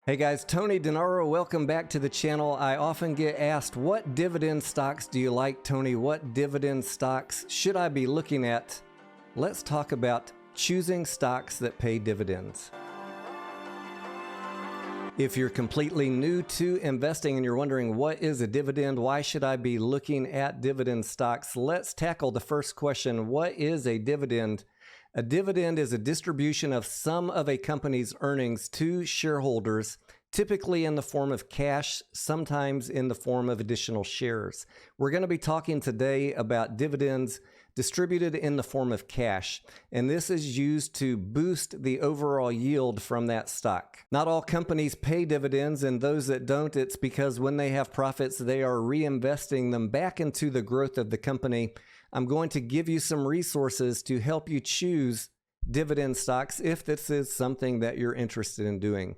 Hey guys, Tony Denaro, welcome back to the channel. I often get asked, what dividend stocks do you like, Tony? What dividend stocks should I be looking at? Let's talk about choosing stocks that pay dividends. If you're completely new to investing and you're wondering what is a dividend, why should I be looking at dividend stocks? Let's tackle the first question. What is a dividend? A dividend is a distribution of some of a company's earnings to shareholders, typically in the form of cash, sometimes in the form of additional shares. We're going to be talking today about dividends distributed in the form of cash, and this is used to boost the overall yield from that stock. Not all companies pay dividends, and those that don't, it's because when they have profits, they are reinvesting them back into the growth of the company. I'm going to give you some resources to help you choose dividend stocks if this is something that you're interested in doing.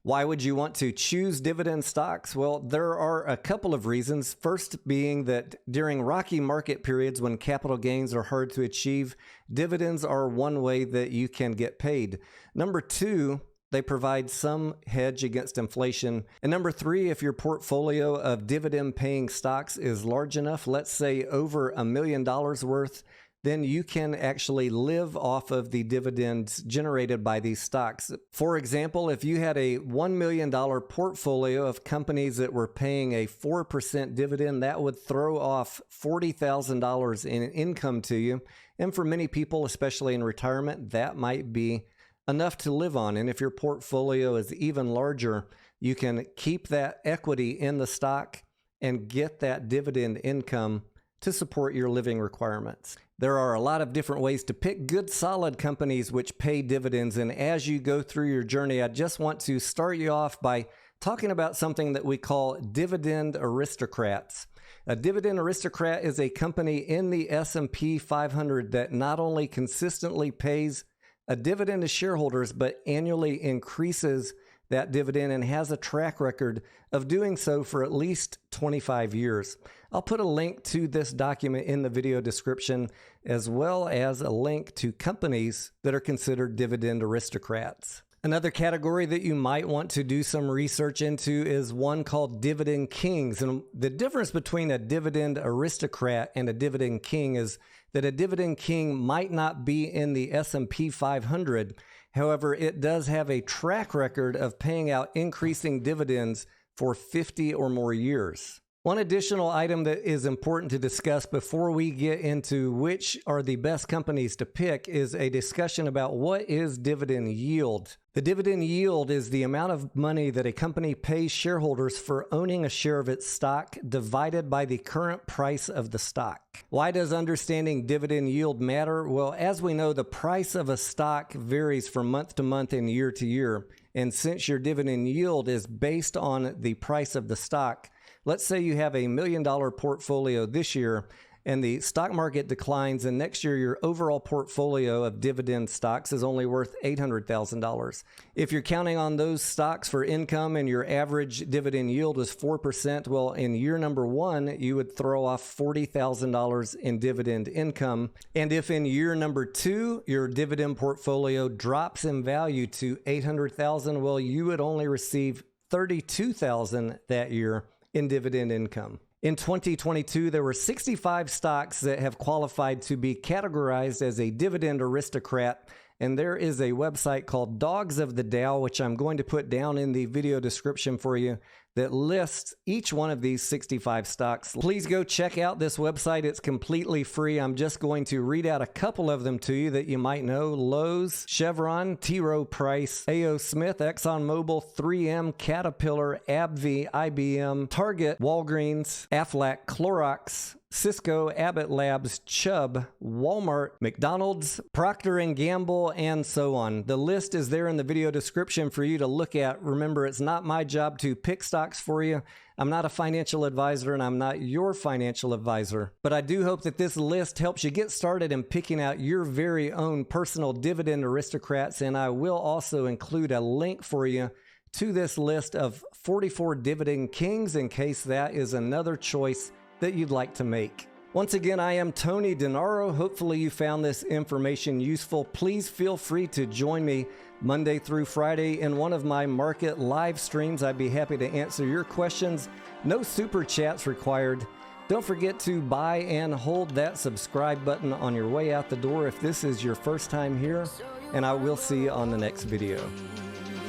Why would you want to choose dividend stocks? Well, there are a couple of reasons. First being that during rocky market periods when capital gains are hard to achieve, dividends are one way that you can get paid. Number two, they provide some hedge against inflation. And number three, if your portfolio of dividend-paying stocks is large enough, let's say over $1 million worth, then you can actually live off of the dividends generated by these stocks. For example, if you had a $1 million portfolio of companies that were paying a 4% dividend, that would throw off $40,000 in income to you. And for many people, especially in retirement, that might be enough to live on. And if your portfolio is even larger, you can keep that equity in the stock and get that dividend income to support your living requirements. There are a lot of different ways to pick good, solid companies which pay dividends. And as you go through your journey, I just want to start you off by talking about something that we call Dividend Aristocrats. A Dividend Aristocrat is a company in the S&P 500 that not only consistently pays a dividend to shareholders, but annually increases that dividend and has a track record of doing so for at least 25 years. I'll put a link to this document in the video description, as well as a link to companies that are considered dividend aristocrats. Another category that you might want to do some research into is one called Dividend Kings. And the difference between a dividend aristocrat and a dividend king is that a dividend king might not be in the S&P 500. However, it does have a track record of paying out increasing dividends for 50 or more years. One additional item that is important to discuss before we get into which are the best companies to pick is a discussion about what is dividend yield. The dividend yield is the amount of money that a company pays shareholders for owning a share of its stock divided by the current price of the stock. Why does understanding dividend yield matter? Well, as we know, the price of a stock varies from month to month and year to year. And since your dividend yield is based on the price of the stock, let's say you have a $1 million portfolio this year and the stock market declines, and next year your overall portfolio of dividend stocks is only worth $800,000. If you're counting on those stocks for income and your average dividend yield is 4%, well, in year number one, you would throw off $40,000 in dividend income. And if in year number two, your dividend portfolio drops in value to $800,000, well, you would only receive $32,000 that year in dividend income. In 2022, there were 65 stocks that have qualified to be categorized as a dividend aristocrat, and there is a website called Dogs of the Dow, which I'm going to put down in the video description for you, that lists each one of these 65 stocks. Please go check out this website. It's completely free. I'm just going to read out a couple of them to you that you might know. Lowe's, Chevron, T. Rowe Price, A.O. Smith, ExxonMobil, 3M, Caterpillar, AbbVie, IBM, Target, Walgreens, Aflac, Clorox, Cisco, Abbott Labs, Chubb, Walmart, McDonald's, Procter & Gamble, and so on. The list is there in the video description for you to look at. Remember, it's not my job to pick stocks for you. I'm not a financial advisor and I'm not your financial advisor, but I do hope that this list helps you get started in picking out your very own personal dividend aristocrats, and I will also include a link for you to this list of 44 Dividend Kings in case that is another choice that you'd like to make. Once again, I am Tony Denaro. Hopefully you found this information useful. Please feel free to join me Monday through Friday in one of my market live streams. I'd be happy to answer your questions. No super chats required. Don't forget to buy and hold that subscribe button on your way out the door if this is your first time here, and I will see you on the next video.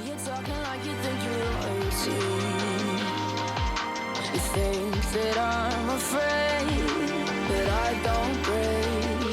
You're talking like you think you're royalty. You think that I'm afraid, but I don't.